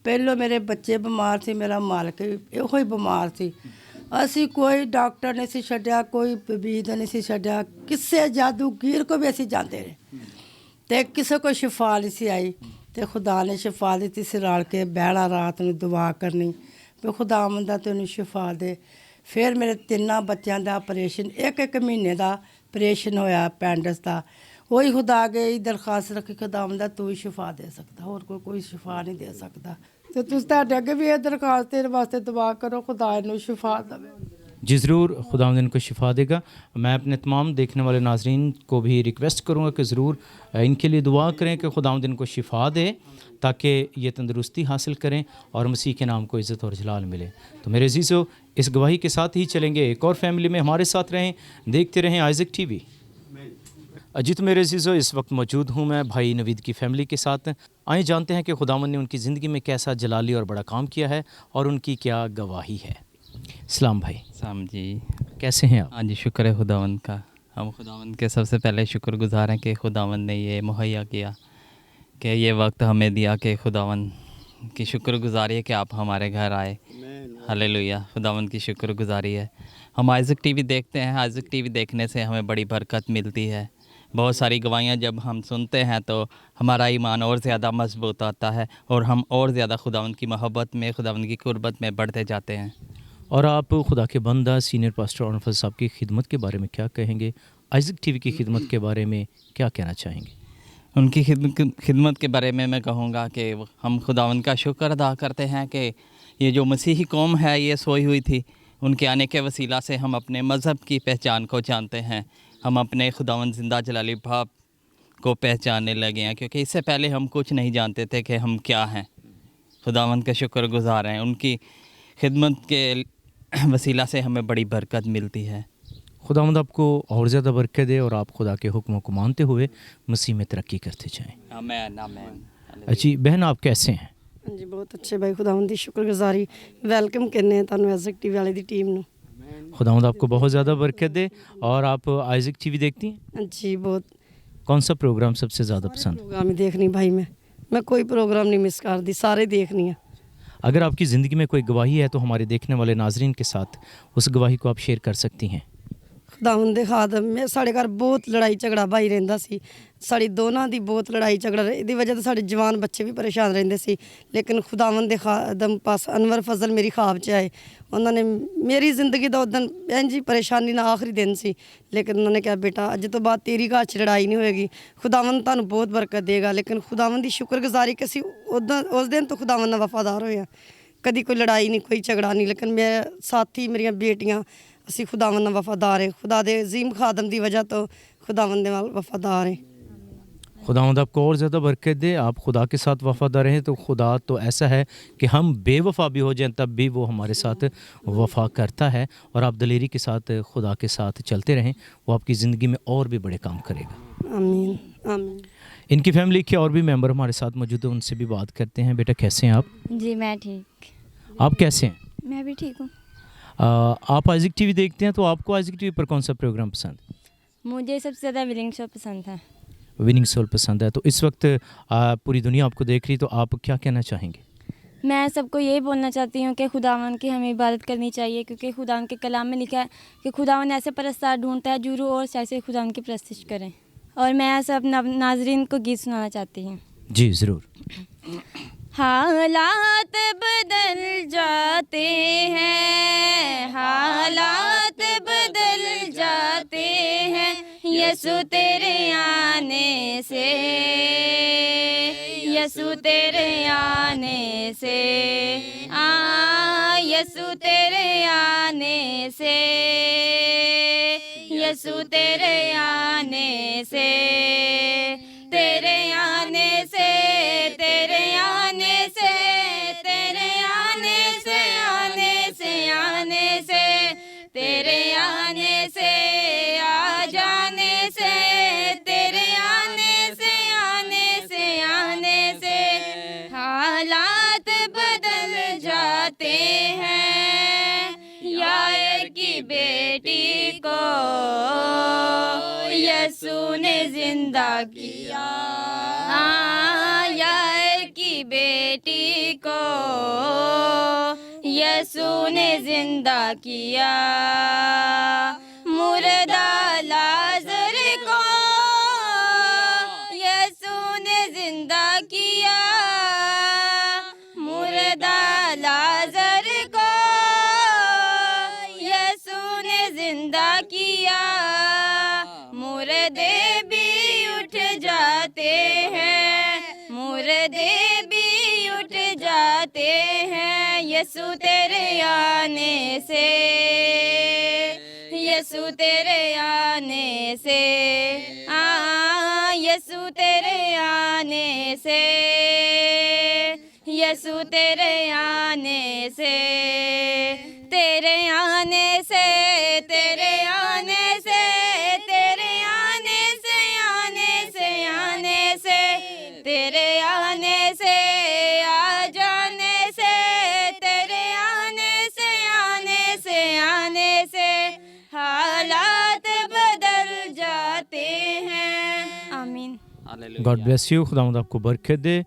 ਪਹਿਲੋਂ ਮੇਰੇ ਬੱਚੇ ਬਿਮਾਰ ਸੀ, ਮੇਰਾ ਮਾਲਕ ਇਹੋ ਹੀ ਬਿਮਾਰ ਸੀ। ਅਸੀਂ ਕੋਈ ਡਾਕਟਰ ਨਹੀਂ ਸੀ ਛੱਡਿਆ, ਕੋਈ ਤਬੀਬ ਨਹੀਂ ਸੀ ਛੱਡਿਆ, ਕਿਸੇ ਜਾਦੂਗੀਰ ਕੋ ਵੀ ਅਸੀਂ ਜਾਂਦੇ ਰਹੇ ਤੇ ਕਿਸੇ ਕੋ ਸ਼ਿਫਾ ਨਹੀਂ ਸੀ ਆਈ ਤੇ ਖੁਦਾ ਨੇ ਸ਼ਿਫਾ ਦਿੱਤੀ ਸੀ। ਰਲ ਕੇ ਬਹਿਣਾ ਰਾਤ ਨੂੰ ਦੁਆ ਕਰਨੀ ਵੀ ਖੁਦਾਵੰਦ ਦਾ ਤੈਨੂੰ ਸ਼ਿਫਾ ਦੇ। ਫਿਰ ਮੇਰੇ ਤਿੰਨਾਂ ਬੱਚਿਆਂ ਦਾ ਆਪਰੇਸ਼ਨ, ਇੱਕ ਮਹੀਨੇ ਦਾ ਆਪਰੇਸ਼ਨ ਹੋਇਆ ਪੈਂਡਸ ਦਾ। ਉਹੀ ਖੁਦਾ ਅੱਗੇ ਇਹ ਦਰਖਾਸਤ ਰੱਖੀ, ਖੁਦਾਵੰਦ ਦਾ ਤੂੰ ਹੀ ਸ਼ਿਫਾ ਦੇ ਸਕਦਾ, ਹੋਰ ਕੋਈ ਸ਼ਿਫਾ ਨਹੀਂ ਦੇ ਸਕਦਾ। तो तुस ਤੁਹਾਡੇ ਅੱਗੇ ਵੀ ਇਹ ਦਰਖਾਸਤ ਤੇਰੇ ਵਾਸਤੇ ਦੁਆ ਕਰੋ ਖੁਦਾ ਨੂੰ ਸ਼ਿਫਾ ਦੇਵੇ। जी ज़रूर, खुदावंद इनको शिफा देगा। मैं अपने तमाम देखने वाले नाजरीन को भी रिक्वेस्ट करूँगा कि ज़रूर इनके लिए दुआ करें कि खुदावंद इनको शिफा दे ताकि ये तंदुरुस्ती हासिल करें और मसीह के नाम को इज़्ज़त और जलाल मिले। तो मेरे अज़ीज़ों, इस गवाही के साथ ही चलेंगे एक और फैमिली में। हमारे साथ रहें, देखते रहें आइज़क टीवी। अजी तो मेरे अज़ीज़ों, इस वक्त मौजूद हूँ मैं भाई नवीद की फैमिली के साथ। आइए जानते हैं कि खुदावंद ने उनकी ज़िंदगी में कैसा जलाली और बड़ा काम किया है और उनकी क्या गवाही है। सलाम भाई। सलाम जी। कैसे हैं आप? हाँ जी, शुक्र है खुदावंद का। हम खुदावंद के सबसे पहले शुक्रगुजार हैं कि खुदावंद ने ये मुहैया किया, कि ये वक्त हमें दिया, कि खुदावंद की शुक्रगुजारी है कि आप हमारे घर आए। हालेलुया, खुदावंद की शुक्रगुजारी है। हम आइज़क टीवी देखते हैं। आइज़क टीवी देखने से हमें बड़ी बरकत मिलती है। बहुत सारी गवाहियाँ जब हम सुनते हैं तो हमारा ईमान और ज़्यादा मजबूत आता है और हम और ज़्यादा खुदावंद की मोहब्बत में, खुदावंद की कुर्बत में बढ़ते जाते हैं। और आप खुदा के बंदा सीनियर पास्टर अनवर फजल साहब की खिदमत के बारे में क्या कहेंगे? आइज़क टीवी की खिदमत के बारे में क्या कहना चाहेंगे? उनकी खिदमत के बारे में मैं कहूँगा कि हम खुदावंद का शुक्र अदा करते हैं कि ये जो मसीही कौम है ये सोई हुई थी, उनके आने के वसीला से हम अपने मज़हब की पहचान को जानते हैं। हम अपने खुदावंद जिंदा जलाली बाप को पहचानने लगे हैं, क्योंकि इससे पहले हम कुछ नहीं जानते थे कि हम क्या हैं। खुदावंद का शुक्रगुजार हैं। उनकी खिदमत के वसीला से हमें बड़ी बरकत मिलती है। खुदावंद आपको और ज़्यादा बरकत दे और आप खुदा के हुक्मों को मानते हुए मसीह में तरक्की करते जाएँ। आमीन आमीन। अच्छी बहन, आप कैसे हैं? हाँ जी, बहुत अच्छे भाई। खुदावंद की शुक्रगुजारी वैलकम करने तुहानू आइज़क टीवी वाले दी टीम नू। खुदावंद आपको बहुत ज़्यादा बरकत दे। और आप आइज़क टीवी देखती हैं? हाँ जी, बहुत। कौन सा प्रोग्राम सबसे ज़्यादा पसंद? प्रोग्राम ही देखनी भाई, मैं कोई प्रोग्राम नहीं मिस करती, सारे देखनी है। अगर आपकी ज़िंदगी में कोई गवाही है तो हमारे देखने वाले नाजरीन के साथ उस गवाही को आप शेयर कर सकती हैं। खुदावंद दे खादम में साढ़े घर बहुत लड़ाई झगड़ा भाई रहिंदा सी। साड़ी दोनों दी बहुत लड़ाई झगड़ा, इहदी वजह तो साढ़े जवान बच्चे भी परेशान रहिंदे सी। लेकिन खुदावंद दे खादम पास अनवर फजल मेरी ख्वाब च आए। उन्होंने मेरी ज़िंदगी का उदन भैन जी परेशानी ना आखिरी दिन सी, लेकिन उन्होंने कहा बेटा अज तो बाद तेरी घर च लड़ाई नहीं होएगी, खुदावंद तुहानू बहुत बरकत देगा। लेकिन खुदावंद की शुक्रगुजारी कि उस दिन तो खुदावंद नाल वफादार होए, कदी कोई लड़ाई नहीं, कोई झगड़ा नहीं। लेकिन मेरे साथी, मेरिया बेटियां, असी खुदावंद नाल वफादार है। खुदा दे अजीम खादम की वजह तो खुदावंद नाल वफादार है। खुदावंद आपको और ज़्यादा बरकत दे। आप खुदा के साथ वफ़ादार रहें तो खुदा तो ऐसा है कि हम बेवफा भी हो जाएं तब भी वो हमारे साथ वफ़ा करता है। और आप दलेरी के साथ खुदा के साथ चलते रहें, वो आपकी ज़िंदगी में और भी बड़े काम करेगा। आमीन आमीन। इनकी फैमिली के और भी मेंबर हमारे साथ मौजूद हैं, उनसे भी बात करते हैं। बेटा कैसे हैं आप? जी मैं ठीक। आप कैसे हैं? मैं भी ठीक हूँ। आप आइज़िक टीवी देखते हैं, तो आपको आइज़िक टीवी पर कौन सा प्रोग्राम पसंद? मुझे सबसे ज़्यादा विलिंग शो पसंद था। विनिंग सोल पसंद है। तो इस वक्त पूरी दुनिया आपको देख रही, तो आप क्या कहना चाहेंगे? मैं सबको यही बोलना चाहती हूँ कि खुदावन की हमें इबादत करनी चाहिए, क्योंकि खुदावन के कलाम में लिखा है कि खुदावन ऐसे परस्तार ढूंढता है जो रूह और सच से खुदावन की परस्तिश करें। और मैं सब नाजरीन को गीत सुनाना चाहती हूँ। जी ज़रूर। हालात बदल जाते हैं, हालात बदल जाते हैं यसु तेरे आने से, यसु तेरे आने से, यसु तेरे आने से, यसु तेरे आने से, तेरे आने से, तेरे आने से, तेरे आने से, आने से, आने से, तेरे आने से, आ जाने से, तेरे आने से, आने से, आने से हालात बदल जाते हैं। यायर की बेटी को यसु ने जिंदा किया, यायर की बेटी को यसु ने जिंदा किया। मुर्दा लाजर को यसु ने जिंदा किया, मुर्दा लाजर को यसु ने जिंदा किया। मुर्दे भी उठ जाते हैं, मुर्दे भी उठ जाते हैं यसु तेरे आने से, यसु तेरे आने से, यसु तेरे आने से, यसु तेरे आने से, तेरे आने से, तेरे आने से, तेरे आने से, आने से, आने से, तेरे आने से, आ जाने से, तेरे आने से, आने से, आने से हालात बदल जाते हैं। आमीन। God bless you. खुदावंद आपको बरकत दे।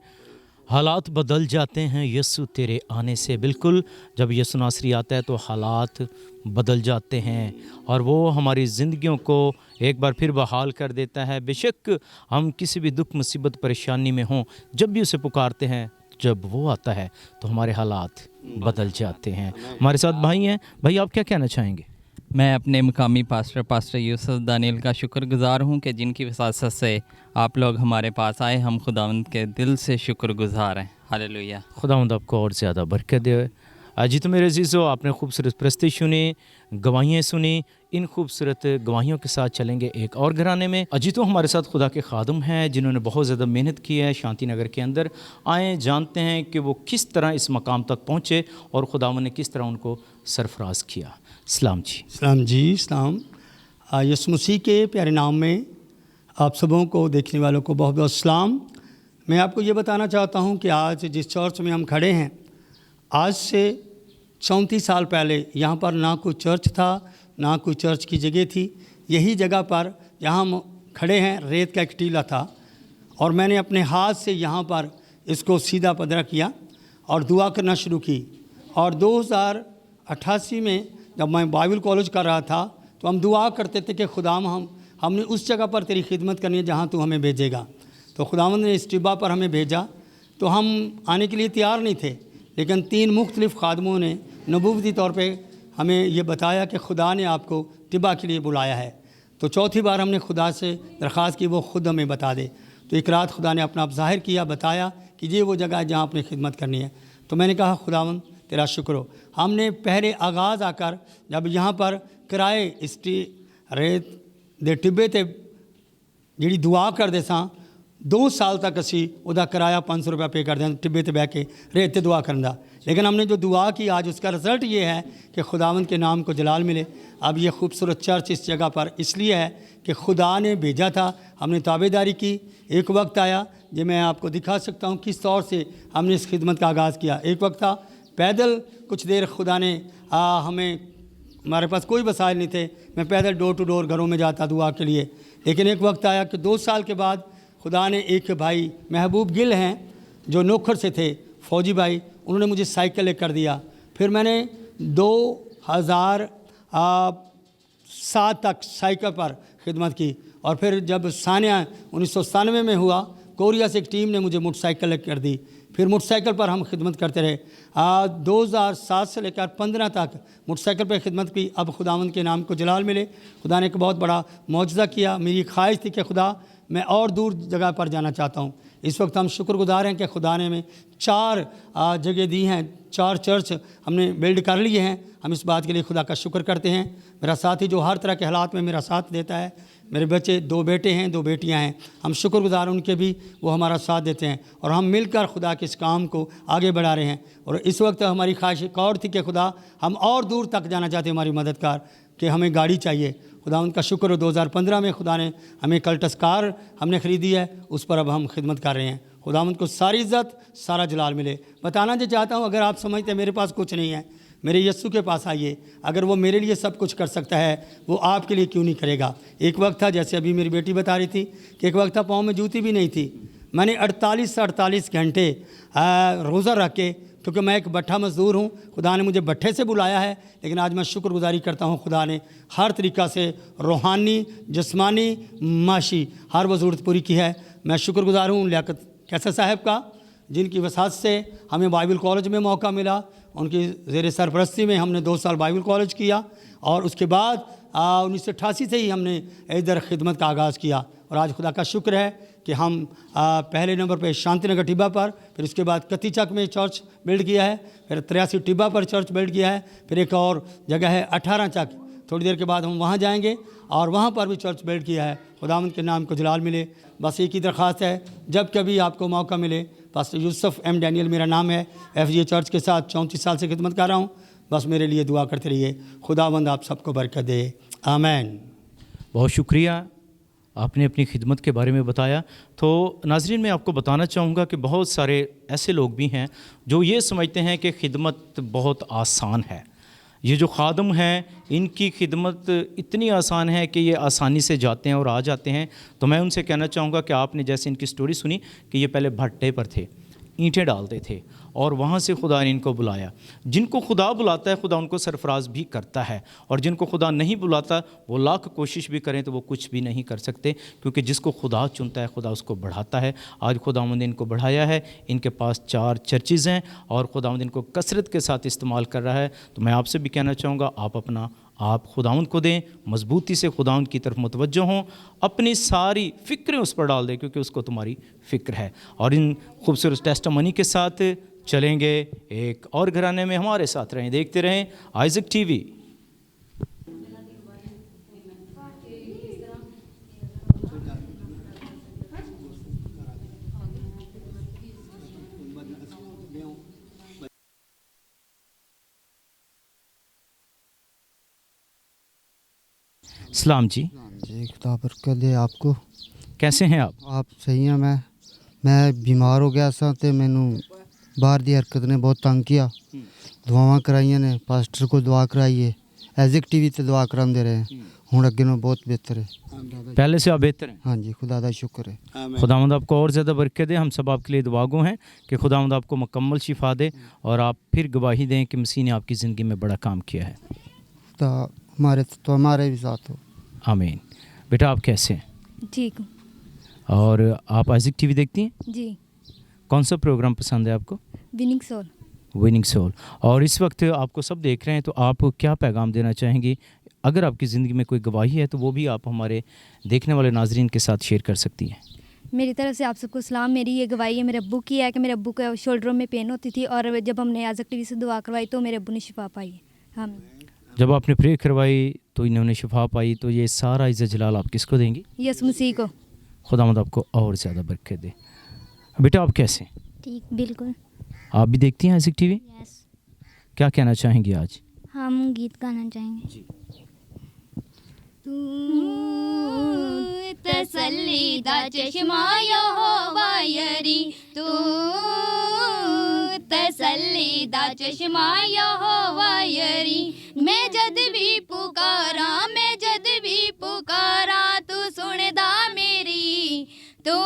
हालात बदल जाते हैं यसु तेरे आने से। बिल्कुल, जब यसु नासरी आता है तो हालात बदल जाते हैं और वो हमारी ज़िंदगियों को एक बार फिर बहाल कर देता है। बेशक हम किसी भी दुख मुसीबत परेशानी में हों, जब भी उसे पुकारते हैं, जब वो आता है तो हमारे हालात बदल जाते हैं। हमारे साथ भाई हैं। भाई आप क्या कहना चाहेंगे? मैं अपने मुकामी पास्टर यूसुफ दानियल का शुक्रगुजार हूँ कि जिनकी वसासत से आप लोग हमारे पास आए। हम खुदावंद के दिल से शुक्रगुजार हैं। हालेलुया। खुदावंद आपको और ज़्यादा बरकत दे। जी तो मेरे अजीज़ों, आपने खूबसूरत प्रस्तुति सुनी, गवाहियाँ सुनी। इन खूबसूरत गवाहियों के साथ चलेंगे एक और घराने में। अजी तो हमारे साथ खुदा के खादम हैं जिन्होंने बहुत ज़्यादा मेहनत की है शांति नगर के अंदर। आए जानते हैं कि वो किस तरह इस मकाम तक पहुँचे और खुदावंद ने किस तरह उनको सरफराज किया। सलाम जी। सलाम जी। सलाम। यीशु मसीह के प्यारे नाम में आप सबों को, देखने वालों को बहुत बहुत सलाम। मैं आपको ये बताना चाहता हूँ कि आज जिस चर्च में हम खड़े हैं, आज से 34 साल पहले यहाँ पर ना कोई चर्च था, ना कोई चर्च की जगह थी। यही जगह पर जहाँ हम खड़े हैं रेत का एक टीला था और मैंने अपने हाथ से यहाँ पर इसको सीधा पधरा किया और दुआ करना शुरू की। और 2088 में जब मैं बाइबल कॉलेज कर रहा था तो हम दुआ करते थे कि खुदाम हमने उस जगह पर तेरी खिदमत करनी है जहाँ तू हमें भेजेगा। तो खुदावंद ने इस टिब्बा पर हमें भेजा तो हम आने के लिए तैयार नहीं थे, लेकिन 3 मुख्तलिफ़ खादमों ने नबूवती तौर पे हमें ये बताया कि खुदा ने आपको टिब्बा के लिए बुलाया है। तो चौथी बार हमने खुदा से दरख्वास्त की वो ख़ुद हमें बता दे। तो एक रात खुदा ने अपना आप ज़ाहिर किया, बताया कि ये वो जगह है जहाँ अपनी खिदमत करनी है। तो मैंने कहा खुदावंद तेरा शुक्र हो। हमने पहले आगाज़ आकर जब यहाँ पर किराए इस रेत दे टिब्बे ते जी दुआ करते सां 2 ਸਾਲ ਤੱਕ ਅਸੀਂ ਉਹਦਾ ਕਿਰਾਇਆ 500 रुपया पे करते हैं, टिब्बे ते बह के रेत दुआ करना। लेकिन हमने जो दुआ की आज उसका रिज़ल्ट ये है कि खुदावंद के नाम को जलाल मिले। अब ये खूबसूरत चर्च इस जगह पर इसलिए है कि खुदा ने भेजा था, हमने ताबेदारी की। एक वक्त आया जो मैं आपको दिखा सकता हूँ किस तौर से हमने इस खिदमत का आगाज़ किया। एक वक्त था पैदल, कुछ देर खुदा ने हमें, हमारे पास कोई वसाइल नहीं थे, मैं पैदल डोर टू डोर घरों में जाता दुआ के लिए। लेकिन एक वक्त आया कि 2 साल के बाद खुदा ने, एक भाई महबूब गिल हैं जो नौखर से थे, फ़ौजी भाई, उन्होंने मुझे साइकिल कर दिया। फिर मैंने 2007 तक साइकिल पर खिदमत की। और फिर जब सानिया 1997 में हुआ, कोरिया से एक टीम ने मुझे मोटरसाइकिल कर दी। फिर मोटरसाइकिल पर हम खिदमत करते रहे। 2007 से लेकर 15 तक मोटरसाइकिल पर खिदमत की। अब खुदावंद के नाम को जलाल मिले। खुदा ने एक बहुत बड़ा मौजज़ा किया। मेरी ख्वाहिश थी कि खुदा मैं और दूर जगह पर जाना चाहता हूँ। इस वक्त हम शुक्रगुजार हैं कि खुदा ने हमें 4 जगह दी हैं, 4 चर्च हमने बिल्ड कर लिए हैं। हम इस बात के लिए खुदा का शुक्र करते हैं। मेरा साथी जो हर तरह के हालात में मेरा साथ देता है, मेरे बच्चे 2 बेटे हैं, 2 बेटियां हैं, हम शुक्रगुजार उनके भी, वो हमारा साथ देते हैं और हम मिलकर खुदा के इस काम को आगे बढ़ा रहे हैं। और इस वक्त हमारी ख्वाहिश एक और थी कि खुदा हम और दूर तक जाना चाहते हैं, हमारी मददगार, कि हमें गाड़ी चाहिए। खुदा उनका शुक्र 2015 में खुदा ने हमें कल्टस कार हमने ख़रीदी है, उस पर अब हम खिदमत कर रहे हैं। खुदा उनको सारी इज़्ज़त सारा जलाल मिले। बताना जो चाहता हूँ, अगर आप समझते हैं मेरे पास कुछ नहीं है, मेरे यस्सु के पास आइए। अगर वो मेरे लिए सब कुछ कर सकता है, वो आपके लिए क्यों नहीं करेगा। एक वक्त था, जैसे अभी मेरी बेटी बता रही थी कि एक वक्त था पाँव में जूती भी नहीं थी। मैंने 48 घंटे रोज़ा रख के, क्योंकि मैं एक भट्ठा मज़दूर हूँ, खुदा ने मुझे भट्ठे से बुलाया है। लेकिन आज मैं शुक्रगुजारी करता हूँ, खुदा ने हर तरीक़ा से रूहानी, जिस्मानी, माशी हर वो ज़रूरत पूरी की है। मैं शुक्रगुजार हूँ लियाकत कैसर साहब का, जिनकी वसात से हमें बाइबल कॉलेज में मौका मिला। उनकी ज़ेर सरपरस्ती में हमने 2 साल बाइबल कॉलेज किया और उसके बाद 1988 से ही हमने इधर खिदमत का आगाज़ किया। और आज खुदा का शुक्र है कि हम पहले नंबर पे शांति नगर टिब्बा पर, फिर उसके बाद कतीचक में चर्च बिल्ड किया है, फिर 83 टिब्बा पर चर्च बिल्ड किया है, फिर एक और जगह है 18 चक, थोड़ी देर के बाद हम वहाँ जाएंगे और वहाँ पर भी चर्च बिल्ड किया है। खुदावंद के नाम को जलाल मिले। बस एक ही दरख्वास्त है, जब कभी आपको मौका मिले, पास्टर यूसुफ एम डैनियल मेरा नाम है, FGA चर्च के साथ 34 साल से खिदमत कर रहा हूँ। बस मेरे लिए दुआ करते रहिए। खुदावंद आप सबको बरकत दे। आमीन। बहुत शुक्रिया, आपने अपनी खिदमत के बारे में बताया। तो नाज़रीन, मैं आपको बताना चाहूँगा कि बहुत सारे ऐसे लोग भी हैं जो ये समझते हैं कि खिदमत बहुत आसान है। ये जो खादम हैं, इनकी खिदमत इतनी आसान है कि ये आसानी से जाते हैं और आ जाते हैं। तो मैं उनसे कहना चाहूँगा कि आपने जैसे इनकी स्टोरी सुनी कि ये पहले भट्टे पर थे, ईंटें डालते थे और वहाँ से खुदा ने इनको बुलाया। जिनको खुदा बुलाता है, खुदा उनको सरफराज भी करता है, और जिनको खुदा नहीं बुलाता, वो लाख कोशिश भी करें तो वो कुछ भी नहीं कर सकते, क्योंकि जिसको खुदा चुनता है, खुदा उसको बढ़ाता है। आज खुदावंद ने इनको बढ़ाया है। इनके पास 4 चर्चेज़ हैं और खुदावंद इनको कसरत के साथ इस्तेमाल कर रहा है। तो मैं आपसे भी कहना चाहूँगा, आप खुदावंद को दें, मजबूती से खुदावंद की तरफ मुतवज्जो हों, अपनी सारी फ़िक्रें उस पर डाल दें, क्योंकि उसको तुम्हारी फ़िक्र है। और इन खूबसूरत टेस्टिमनी के साथ चलेंगे एक और घराने में। हमारे साथ रहें, देखते रहें आइज़क TV। सलाम जी। खुदा बरकत दे आपको। कैसे हैं आप? आप सही हैं। मैं बीमार हो गया सा ते मैनू बाहर दी हरकत ने बहुत तंग किया। दुआवां कराइयां ने, पास्टर को दुआ कराइए, आइज़क TV ते दुआ करांदे रहे। हुण अगे नालों बहुत बेहतर है। पहले से आप बेहतर हैं? हाँ जी, खुदा दा शुक्र है। खुदावंद आपको और ज़्यादा बरकत दे। हम सब आपके लिए दुआगो हैं कि खुदावंद आपको मुकम्मल शिफा दे और आप फिर गवाही दें कि मसीह ने आपकी ज़िंदगी में बड़ा काम किया है। तो हमारे भी साथ हो। आमीन। बेटा, आप कैसे हैं? ठीक हूँ। और आप आइज़क TV देखती हैं? जी। कौन सा प्रोग्राम पसंद है आपको? Winning soul. Winning soul. और इस वक्त आपको सब देख रहे हैं, तो आप क्या पैगाम देना चाहेंगी? अगर आपकी ज़िंदगी में कोई गवाही है तो वो भी आप हमारे देखने वाले नाजरीन के साथ शेयर कर सकती हैं। मेरी तरफ से आप सबको सलाम। मेरी ये गवाही है मेरे अब्बू की है कि मेरे अब्बू को शोल्डरों में पेन होती थी, और जब हमने आइज़क TV से दुआ करवाई तो मेरे अब्बू ने शिफा पाई है। हम जब आपने प्रे करवाई तो इन्होंने शिफा पाई, तो ये सारा इज़्ज़त जलाल आप किसको देंगी? यीशु मसीह को। खुदावंद आपको और ज़्यादा बरकत दे। बेटा आप कैसे हैं? ठीक, बिल्कुल। आप भी देखती हैं आइज़िक टीवी? यस। क्या कहना चाहेंगे आज? हम गीत गाना चाहेंगे। तू तसल्ली दा चश्मा यहोवा यरी, तू तसल्ली दा चश्मा यहोवा यरी, मैं जद भी पुकारा तू सुनदा मेरी, तू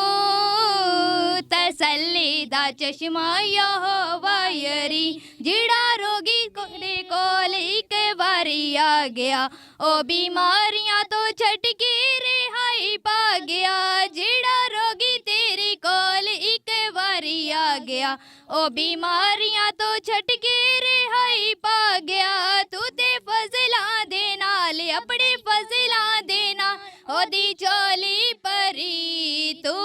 तसल्ली दा चश्मा यहोवा यरी, जिड़ा रोगी कोले कोल एक बारी आ गया, ओ बीमारियां तो छटकी रिहाई पा गया, जिड़ा रोगी तेरी कोल एक बारी आ गया, ओ बीमारियां तो छटकी रिहाई पा गया, तू ते फजला दे नाल अपने फजला देना ओदी चोली परी, तू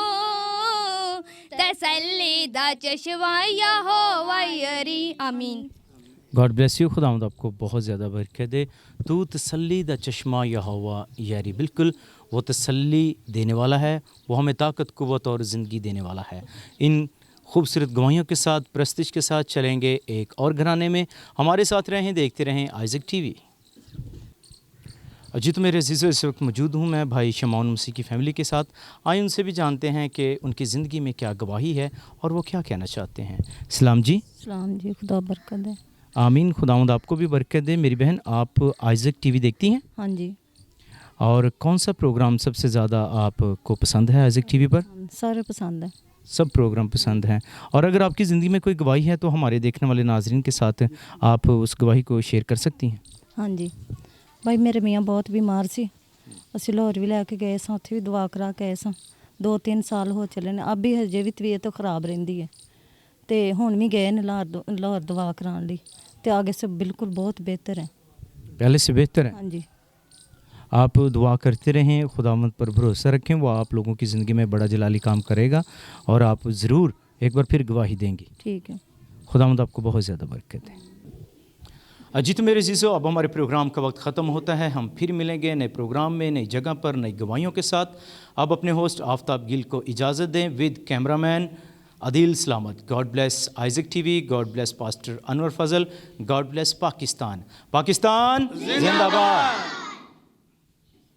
तसल्ली दा चश्मा यहोवा यरी। आमीन। God bless you. खुदावंद आपको बहुत ज़्यादा बरकत दे। तू तसल्ली दा चश्मा यहोवा यारी, बिल्कुल वो तसल्ली देने वाला है, वो हमें ताकत, कुव्वत और ज़िंदगी देने वाला है। इन खूबसूरत गवाहियों के साथ, प्रस्तिश के साथ चलेंगे एक और घराने में। हमारे साथ रहें, देखते रहें आइज़िक टीवी। जी तो मेरे अज़ीज़ों, इस वक्त मौजूद हूँ मैं भाई शमाउन मसीह की फ़ैमिली के साथ। आइए उनसे भी जानते हैं कि उनकी ज़िंदगी में क्या गवाही है और वो क्या कहना चाहते हैं। सलाम जी। सलाम जी, खुदा बरकत दे। आमीन। खुदावंद आपको भी बरकत दे। मेरी बहन, आप आइज़िक टीवी देखती हैं? हाँ जी। और कौन सा प्रोग्राम सबसे ज़्यादा आपको पसंद है आइज़िक टीवी पर? सारे पसंद है। सब प्रोग्राम पसंद हैं। और अगर आपकी ज़िंदगी में कोई गवाही है तो हमारे देखने वाले नाजरीन के साथ आप उस गवाही को शेयर कर सकती हैं। हाँ जी भाई, मेरे मियाँ बहुत बीमार सी, ਅਸੀਂ ਲਾਹੌਰ ਵੀ ਲੈ ਕੇ ਗਏ ਸਾਂ, ਉੱਥੇ ਵੀ ਦਵਾ ਕਰਾ ਕੇ ਆਏ ਸਾਂ। 2-3 ਸਾਲ ਹੋ ਚਲੇ ਨੇ, ਅਬ ਵੀ ਹਜੇ ਵੀ ਤਬੀਅਤ ਤੋਂ ਖਰਾਬ ਰਹਿੰਦੀ ਹੈ ਤੇ ਹੁਣ ਵੀ ਗਏ ਨੇ ਲਾਹੌਰ ਦਵਾ ਕਰਾਉਣ ਲਈ ਤੇ आगे से बिल्कुल बहुत बेहतर है, पहले से बेहतर है। हाँ जी। आप दुआ करते रहें, खुदावंद पर भरोसा रखें, वो आप लोगों की ज़िंदगी में बड़ा जलाली काम करेगा और आप ज़रूर एक बार फिर गवाही देंगी। ठीक है। खुदावंद आपको बहुत ज़्यादा बरकत है। जी तो मेरे अज़ीज़ों, अब हमारे प्रोग्राम का वक्त ख़त्म होता है। हम फिर मिलेंगे नए प्रोग्राम में, नई जगह पर, नई गवाहियों के साथ। अब अपने होस्ट आफ्ताब गिल को इजाज़त दें with cameraman Adil Salamat. God bless Isaac TV, God bless pastor Anwar Fazal, God bless Pakistan. Pakistan जिंदाबाद।